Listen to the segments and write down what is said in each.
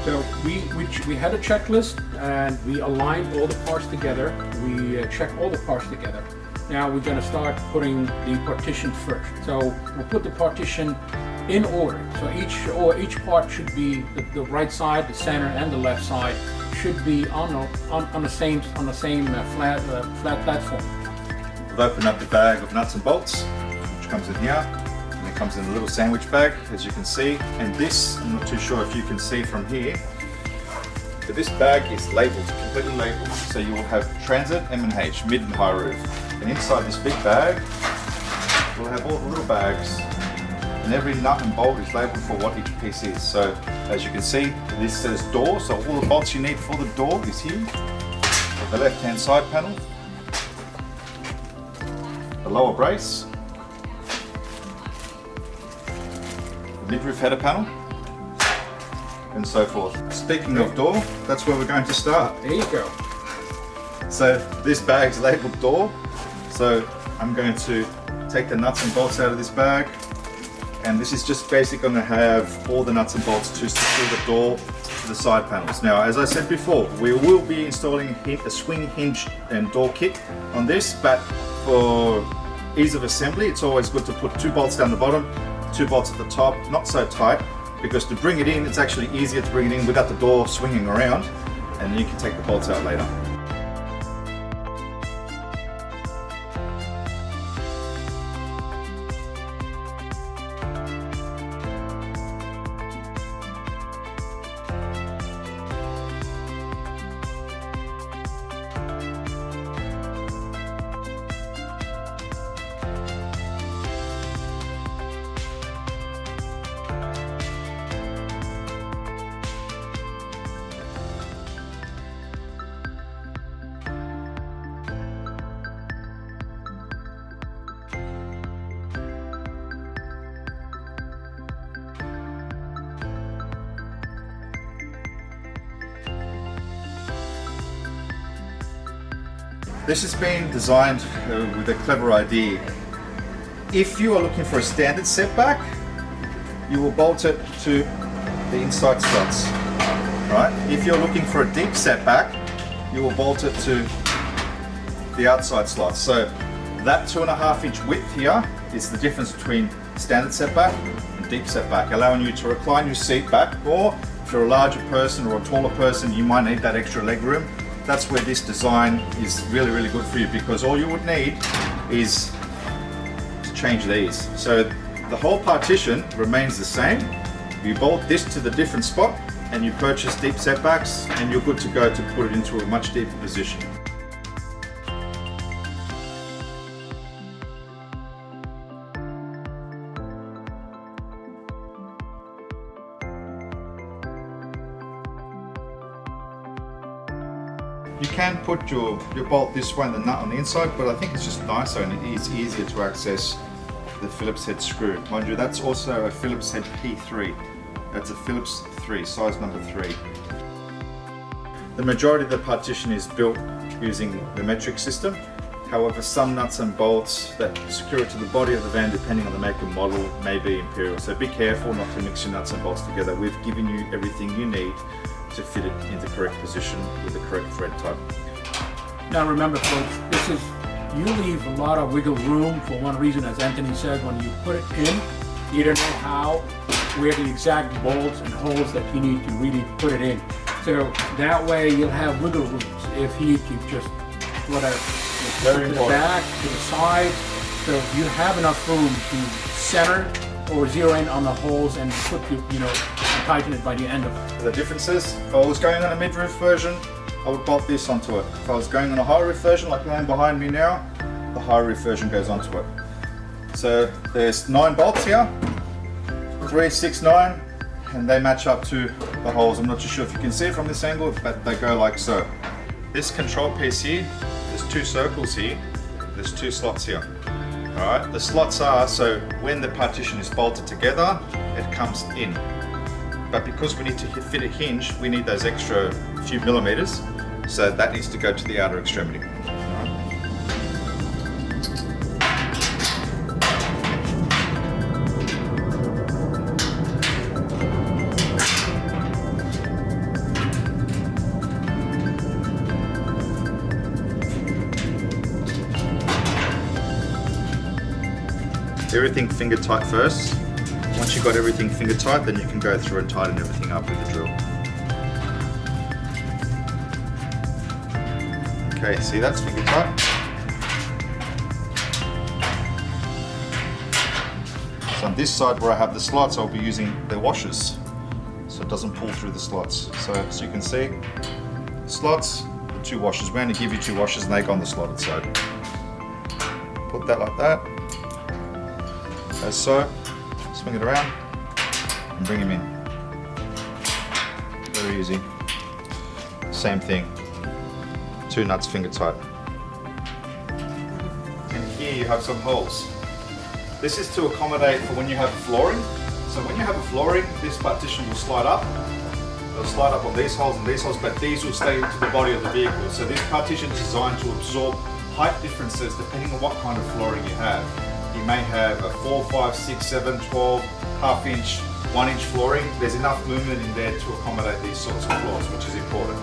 So we had a checklist and we aligned all the parts together. We checked all the parts together. Now we're going to start putting the partition first. So we'll put the partition in order. So each part should be the right side, the center, and the left side should be on the same flat platform. We've opened up the bag of nuts and bolts, which comes in here, and it comes in a little sandwich bag, as you can see. And this, I'm not too sure if you can see from here, but this bag is labelled, completely labelled. So you will have transit, M&H, mid and high roof. And inside this big bag, we'll have all the little bags, and every nut and bolt is labelled for what each piece is. So as you can see, this says door, so all the bolts you need for the door is here. The left-hand side panel, the lower brace, the mid-roof header panel, and so forth. Speaking of door, that's where we're going to start. There you go. So this bag's labelled door. So I'm going to take the nuts and bolts out of this bag, and this is just basically going to have all the nuts and bolts to secure the door to the side panels. Now, as I said before, we will be installing a swing hinge and door kit on this, but for ease of assembly, it's always good to put 2 bolts down the bottom, 2 bolts at the top, not so tight, because to bring it in, it's actually easier to bring it in without the door swinging around, and then you can take the bolts out later. This has been designed with a clever idea. If you are looking for a standard setback, you will bolt it to the inside slots, right? If you're looking for a deep setback, you will bolt it to the outside slots. So that 2.5 inch width here is the difference between standard setback and deep setback, allowing you to recline your seat back, or if you're a larger person or a taller person, you might need that extra leg room. That's where this design is really, really good for you, because all you would need is to change these. So the whole partition remains the same. You bolt this to the different spot and you purchase deep setbacks, and you're good to go to put it into a much deeper position. You can put your bolt this way and the nut on the inside, but I think it's just nicer and it is easier to access the Phillips head screw. Mind you, that's also a Phillips head P3. That's a Phillips 3, size number 3. The majority of the partition is built using the metric system. However, some nuts and bolts that secure it to the body of the van, depending on the make and model, may be imperial. So be careful not to mix your nuts and bolts together. We've given you everything you need to fit it in the correct position with the correct thread type. Now remember folks, you leave a lot of wiggle room for one reason, as Anthony said. When you put it in, you don't know where the exact bolts and holes that you need to really put it in. So that way you'll have wiggle rooms if you just whatever, to the back, to the side. So you have enough room to center or zero in on the holes and put tighten it by the end of it. The differences, if I was going on a mid-roof version, I would bolt this onto it. If I was going on a high roof version like the one behind me now, the high roof version goes onto it. So there's 9 bolts here, 3, 6, 9, and they match up to the holes. I'm not too sure if you can see it from this angle, but they go like so. This control piece here, there's 2 circles here, there's 2 slots here. Alright, the slots are so when the partition is bolted together, it comes in. But because we need to fit a hinge, we need those extra few millimeters, so that needs to go to the outer extremity. everything finger tight first. Once you've got everything finger tight, then you can go through and tighten everything up with the drill. Okay, see that's finger tight. So on this side where I have the slots, I'll be using the washers, so it doesn't pull through the slots. So as you can see, slots, the 2 washers. We're going to give you 2 washers and they go on the slotted side. Put that like that, as so. Swing it around and bring him in. Very easy. Same thing. 2 nuts finger tight. And here you have some holes. This is to accommodate for when you have flooring. So when you have a flooring, this partition will slide up. It'll slide up on these holes and these holes, but these will stay into the body of the vehicle. So this partition is designed to absorb height differences depending on what kind of flooring you have. You may have a 4, 5, 6, 7, 12, half inch, 1 inch flooring. There's enough movement in there to accommodate these sorts of floors, which is important.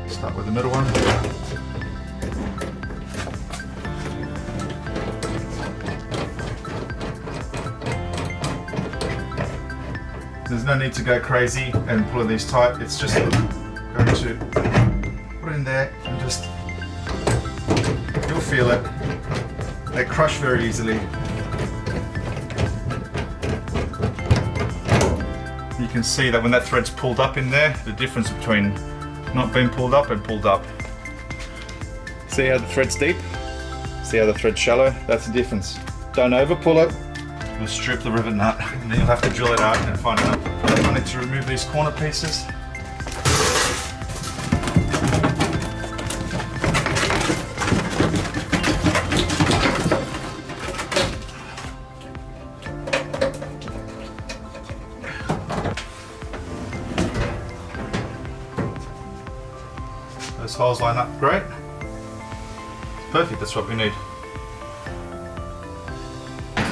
Start with the middle one. There's no need to go crazy and pull these tight. It's just going to put it in there and just, you'll feel it. They crush very easily. You can see that when that thread's pulled up in there, the difference between not being pulled up and pulled up. See how the thread's deep? See how the thread's shallow? That's the difference. Don't over pull it. You'll strip the rivet nut and then you'll have to drill it out and find out. I need to remove these corner pieces. Those holes line up great. Perfect, that's what we need.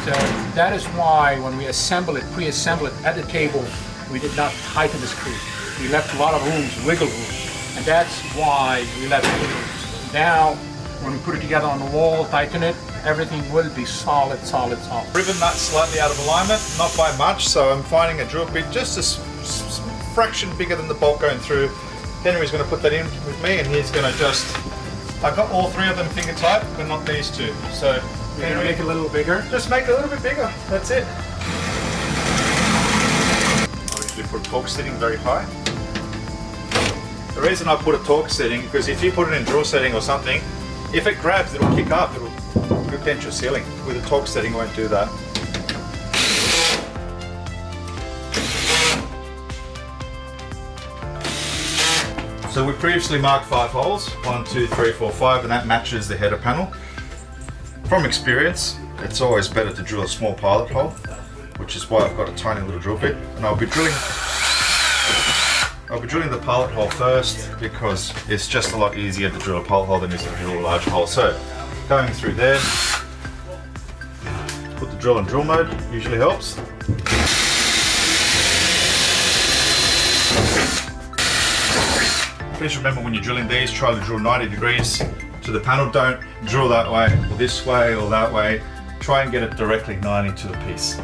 So that is why when we assemble it, pre-assemble it at the table, we did not tighten the screw. We left a lot of rooms, wiggle room, and that's why we left wiggle rooms. Now, when we put it together on the wall, tighten it, everything will be solid, solid, solid. Rivet nut slightly out of alignment, not by much, so I'm finding a drill bit just a fraction bigger than the bolt going through. Henry's going to put that in with me and he's going to just, I've got all 3 of them finger tight, but not these 2. So We're going to make it a little bigger. Just make it a little bit bigger, that's it. I usually put torque setting very high. The reason I put a torque setting, because if you put it in drill setting or something, if it grabs, it'll kick up, it'll dent your ceiling. With a torque setting, it won't do that. So we previously marked 5 holes, 1, 2, 3, 4, 5, and that matches the header panel. From experience, it's always better to drill a small pilot hole, which is why I've got a tiny little drill bit. And I'll be drilling the pilot hole first because it's just a lot easier to drill a pilot hole than it is to drill a large hole. So going through there, put the drill in drill mode, usually helps. Please remember when you're drilling these, try to drill 90 degrees to the panel. Don't drill that way or this way or that way. Try and get it directly 90 to the piece.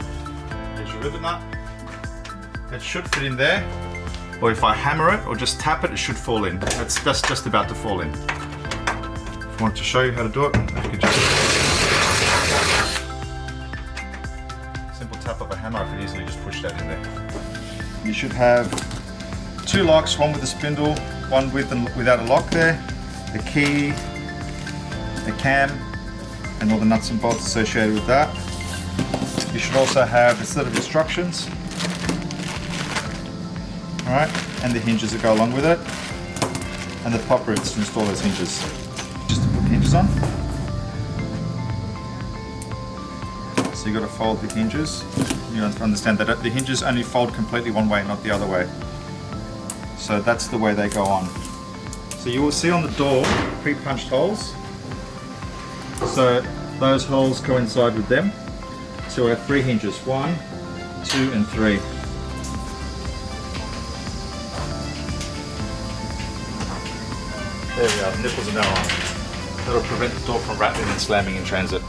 There's your rivet nut. It should fit in there. Or if I hammer it or just tap it, it should fall in. That's just about to fall in. If I wanted to show you how to do it, I could just simple tap of a hammer, I could easily just push that in there. You should have 2 locks, one with a spindle, one with and without a lock there, the key, the cam, and all the nuts and bolts associated with that. You should also have a set of instructions, alright, and the hinges that go along with it, and the pop ribs to install those hinges. Just to put the hinges on. So you got to fold the hinges. You understand that the hinges only fold completely one way, not the other way. So that's the way they go on. So you will see on the door pre-punched holes. So those holes coincide with them. So we have 3 hinges, 1, 2 and 3. There we are, the nipples are now on. That'll prevent the door from rattling and slamming in transit.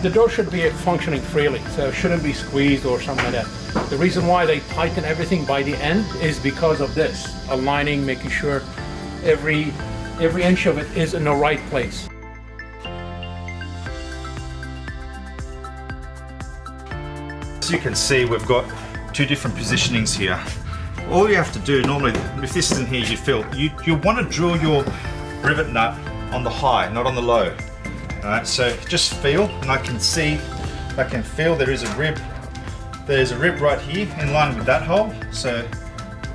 The door should be functioning freely, so it shouldn't be squeezed or something like that. The reason why they tighten everything by the end is because of this, aligning, making sure every inch of it is in the right place. As you can see, we've got 2 different positionings here. All you have to do normally, if this isn't here, you want to drill your rivet nut on the high, not on the low. Alright, so just feel, and I can feel there is a rib. There's a rib right here in line with that hole, so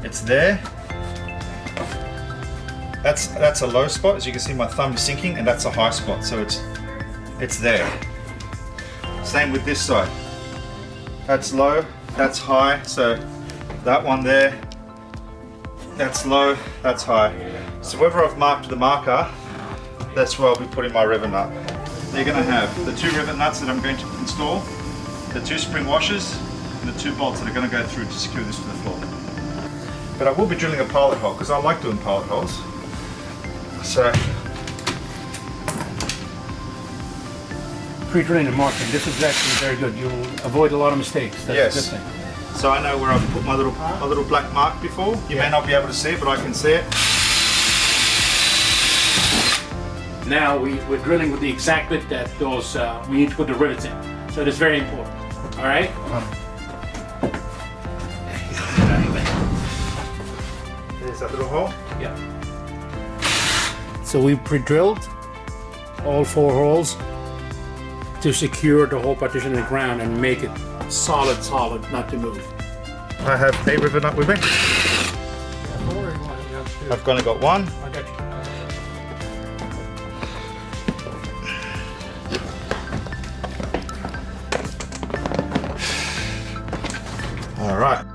it's there. That's a low spot, as you can see my thumb is sinking, and that's a high spot, so it's there. Same with this side. That's low, that's high, so that one there, that's low, that's high. So wherever I've marked the marker, that's where I'll be putting my rivet nut. You're going to have the 2 rivet nuts that I'm going to install, the 2 spring washers, and the 2 bolts that are going to go through to secure this to the floor. But I will be drilling a pilot hole because I like doing pilot holes. So Pre-drilling and marking, this is actually very good. You'll avoid a lot of mistakes. That's yes. a good thing. So I know where I've put my little black mark before. You may not be able to see it, but I can see it. Now we're drilling with the exact bit that those we need to put the rivets in. So it is very important. All right. There's that little hole. Yeah. So we pre-drilled all 4 holes to secure the whole partition in the ground and make it solid, not to move. I have a rivet nut with me. I've only got 1. I got you. All right.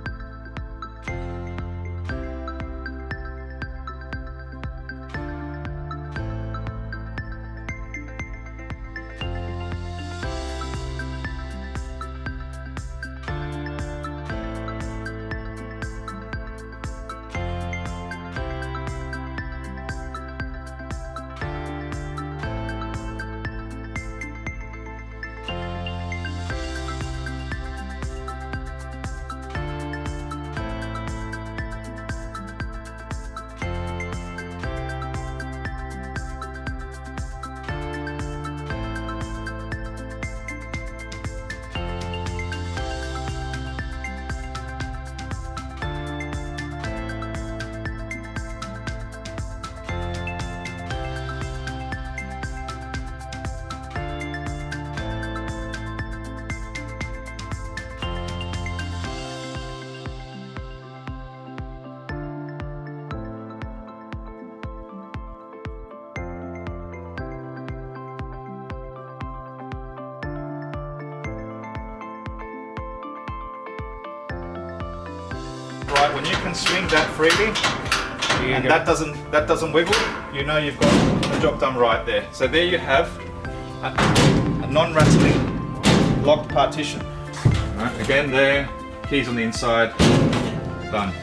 Right, when you can swing that freely, and that doesn't wiggle, you know you've got the job done right there. So there you have a non-rattling locked partition. Right, again there, keys on the inside, done.